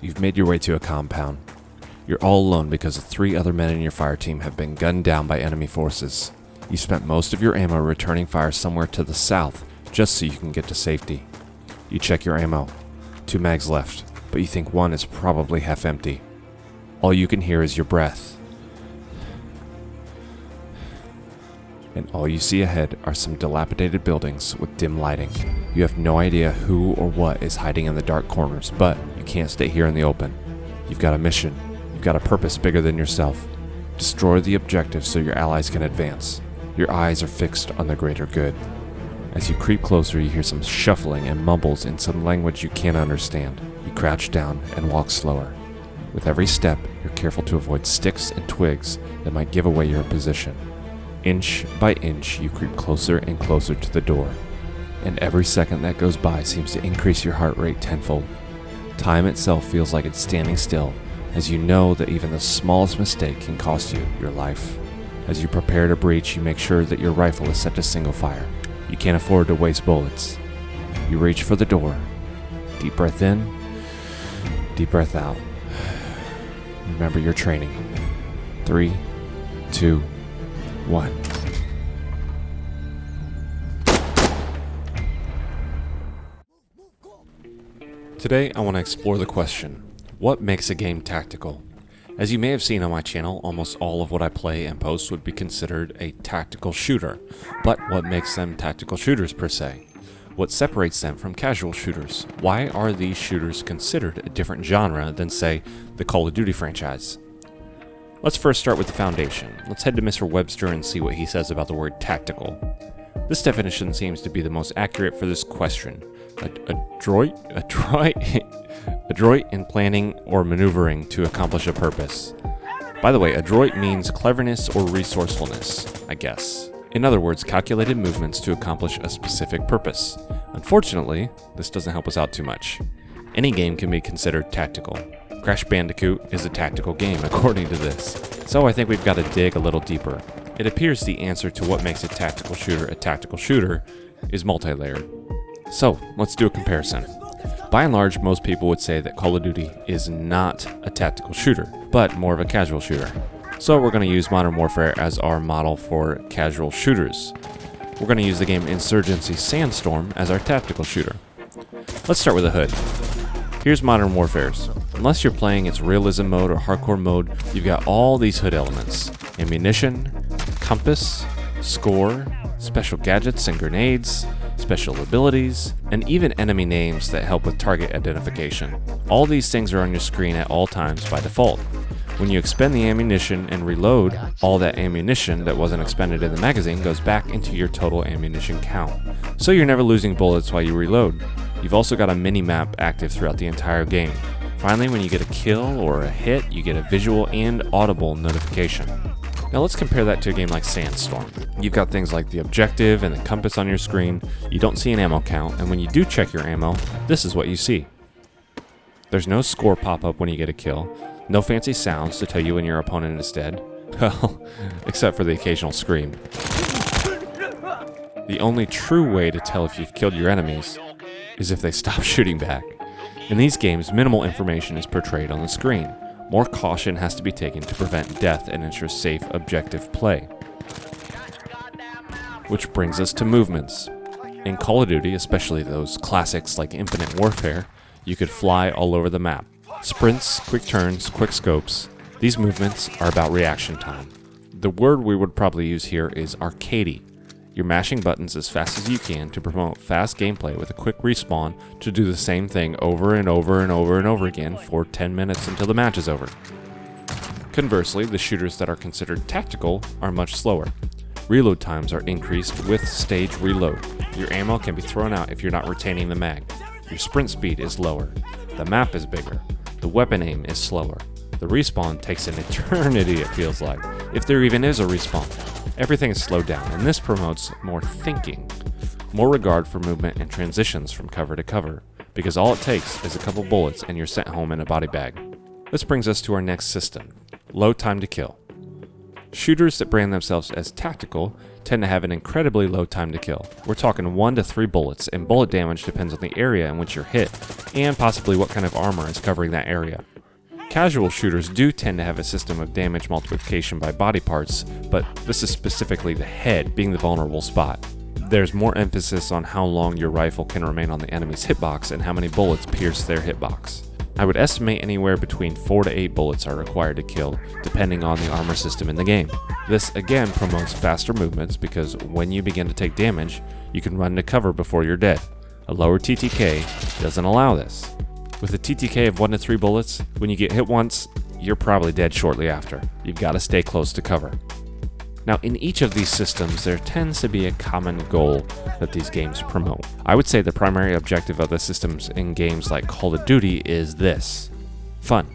You've made your way to a compound. You're all alone because 3 other men in your fire team have been gunned down by enemy forces. You spent most of your ammo returning fire somewhere to the south just so you can get to safety. You check your ammo. 2 mags left, but you think one is probably half empty. All you can hear is your breath. And all you see ahead are some dilapidated buildings with dim lighting. You have no idea who or what is hiding in the dark corners, but you can't stay here in the open. You've got a mission. You've got a purpose bigger than yourself. Destroy the objective so your allies can advance. Your eyes are fixed on the greater good. As you creep closer, you hear some shuffling and mumbles in some language you can't understand. You crouch down and walk slower. With every step, you're careful to avoid sticks and twigs that might give away your position. Inch by inch, you creep closer and closer to the door, and every second that goes by seems to increase your heart rate tenfold. Time itself feels like it's standing still, as you know that even the smallest mistake can cost you your life. As you prepare to breach, you make sure that your rifle is set to single fire. You can't afford to waste bullets. You reach for the door. Deep breath in, deep breath out. Remember your training. 3, 2, 1. Today I want to explore the question, what makes a game tactical? As you may have seen on my channel, almost all of what I play and post would be considered a tactical shooter. But what makes them tactical shooters per se? What separates them from casual shooters? Why are these shooters considered a different genre than, say, the Call of Duty franchise? Let's first start with the foundation. Let's head to Mr. Webster and see what he says about the word tactical. This definition seems to be the most accurate for this question. Adroit in planning or maneuvering to accomplish a purpose. By the way, adroit means cleverness or resourcefulness, I guess. In other words, calculated movements to accomplish a specific purpose. Unfortunately, this doesn't help us out too much. Any game can be considered tactical. Crash Bandicoot is a tactical game, according to this. So I think we've got to dig a little deeper. It appears the answer to what makes a tactical shooter is multi-layered. So, let's do a comparison. By and large, most people would say that Call of Duty is not a tactical shooter, but more of a casual shooter. So we're going to use Modern Warfare as our model for casual shooters. We're going to use the game Insurgency Sandstorm as our tactical shooter. Let's start with the hood. Here's Modern Warfare's. Unless you're playing its realism mode or hardcore mode, you've got all these hood elements. Ammunition, compass, score, special gadgets and grenades, special abilities, and even enemy names that help with target identification. All these things are on your screen at all times by default. When you expend the ammunition and reload, all that ammunition that wasn't expended in the magazine goes back into your total ammunition count. So you're never losing bullets while you reload. You've also got a mini-map active throughout the entire game. Finally, when you get a kill or a hit, you get a visual and audible notification. Now let's compare that to a game like Sandstorm. You've got things like the objective and the compass on your screen, you don't see an ammo count, and when you do check your ammo, this is what you see. There's no score pop-up when you get a kill, no fancy sounds to tell you when your opponent is dead, well, except for the occasional scream. The only true way to tell if you've killed your enemies is if they stop shooting back. In these games, minimal information is portrayed on the screen. More caution has to be taken to prevent death and ensure safe, objective play. Which brings us to movements. In Call of Duty, especially those classics like Infinite Warfare, you could fly all over the map. Sprints, quick turns, quick scopes, these movements are about reaction time. The word we would probably use here is arcadey. You're mashing buttons as fast as you can to promote fast gameplay with a quick respawn to do the same thing over and over and over and over again for 10 minutes until the match is over. Conversely, the shooters that are considered tactical are much slower. Reload times are increased with stage reload. Your ammo can be thrown out if you're not retaining the mag. Your sprint speed is lower. The map is bigger. The weapon aim is slower. The respawn takes an eternity, it feels like, if there even is a respawn. Everything is slowed down, and this promotes more thinking, more regard for movement and transitions from cover to cover, because all it takes is a couple bullets and you're sent home in a body bag. This brings us to our next system, low time to kill. Shooters that brand themselves as tactical tend to have an incredibly low time to kill. We're talking 1 to 3 bullets, and bullet damage depends on the area in which you're hit, and possibly what kind of armor is covering that area. Casual shooters do tend to have a system of damage multiplication by body parts, but this is specifically the head being the vulnerable spot. There's more emphasis on how long your rifle can remain on the enemy's hitbox and how many bullets pierce their hitbox. I would estimate anywhere between 4 to 8 bullets are required to kill, depending on the armor system in the game. This again promotes faster movements because when you begin to take damage, you can run to cover before you're dead. A lower TTK doesn't allow this. With a TTK of 1 to 3 bullets, when you get hit once, you're probably dead shortly after. You've got to stay close to cover. Now, in each of these systems, there tends to be a common goal that these games promote. I would say the primary objective of the systems in games like Call of Duty is this: fun.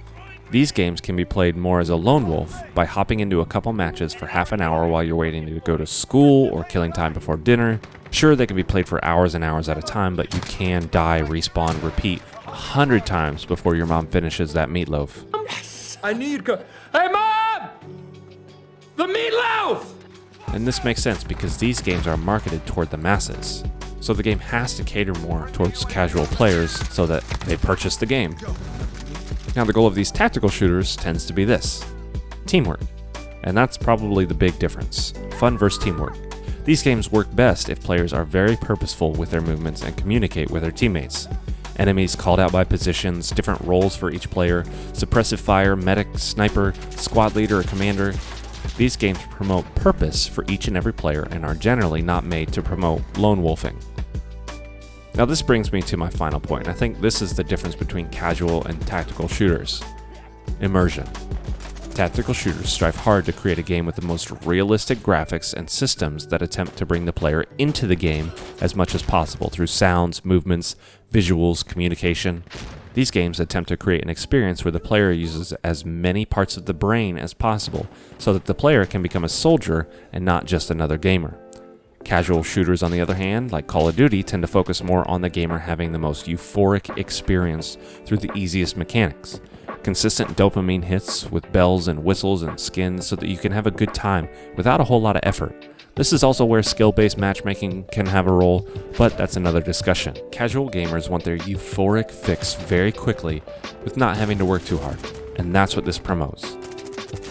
These games can be played more as a lone wolf by hopping into a couple matches for half an hour while you're waiting to go to school or killing time before dinner. Sure, they can be played for hours and hours at a time, but you can die, respawn, repeat 100 times before your mom finishes that meatloaf. I need go. Hey, Mom! The meatloaf! And this makes sense because these games are marketed toward the masses. So the game has to cater more towards casual players so that they purchase the game. Now the goal of these tactical shooters tends to be this: teamwork. And that's probably the big difference. Fun versus teamwork. These games work best if players are very purposeful with their movements and communicate with their teammates. Enemies called out by positions, different roles for each player, suppressive fire, medic, sniper, squad leader, or commander. These games promote purpose for each and every player and are generally not made to promote lone wolfing. Now this brings me to my final point. I think this is the difference between casual and tactical shooters. Immersion. Tactical shooters strive hard to create a game with the most realistic graphics and systems that attempt to bring the player into the game as much as possible through sounds, movements, visuals, communication. These games attempt to create an experience where the player uses as many parts of the brain as possible so that the player can become a soldier and not just another gamer. Casual shooters, on the other hand, like Call of Duty, tend to focus more on the gamer having the most euphoric experience through the easiest mechanics. Consistent dopamine hits with bells and whistles and skins so that you can have a good time without a whole lot of effort. This is also where skill-based matchmaking can have a role, but that's another discussion. Casual gamers want their euphoric fix very quickly with not having to work too hard, and that's what this promotes.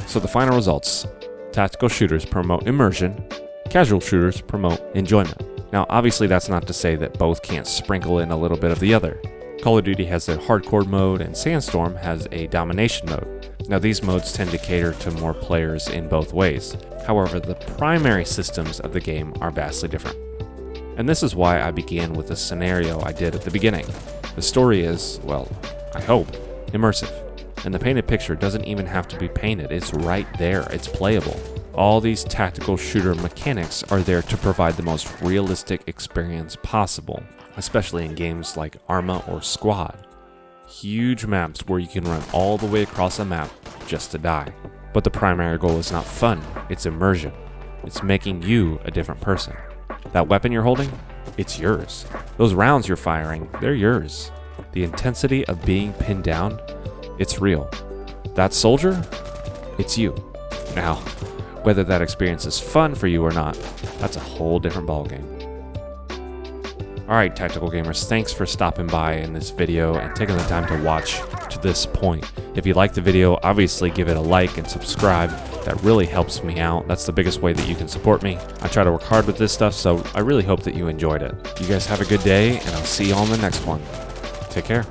So the final results: tactical shooters promote immersion, casual shooters promote enjoyment. Now obviously that's not to say that both can't sprinkle in a little bit of the other. Call of Duty has a hardcore mode and Sandstorm has a domination mode. Now these modes tend to cater to more players in both ways. However, the primary systems of the game are vastly different. And this is why I began with the scenario I did at the beginning. The story is, well, I hope, immersive. And the painted picture doesn't even have to be painted, it's right there, it's playable. All these tactical shooter mechanics are there to provide the most realistic experience possible, especially in games like Arma or Squad. Huge maps where you can run all the way across a map just to die. But the primary goal is not fun, it's immersion. It's making you a different person. That weapon you're holding, it's yours. Those rounds you're firing, they're yours. The intensity of being pinned down, it's real. That soldier, it's you. Now, whether that experience is fun for you or not, that's a whole different ballgame. Alright, tactical gamers, thanks for stopping by in this video and taking the time to watch to this point. If you liked the video, obviously give it a like and subscribe. That really helps me out. That's the biggest way that you can support me. I try to work hard with this stuff, so I really hope that you enjoyed it. You guys have a good day, and I'll see you on the next one. Take care.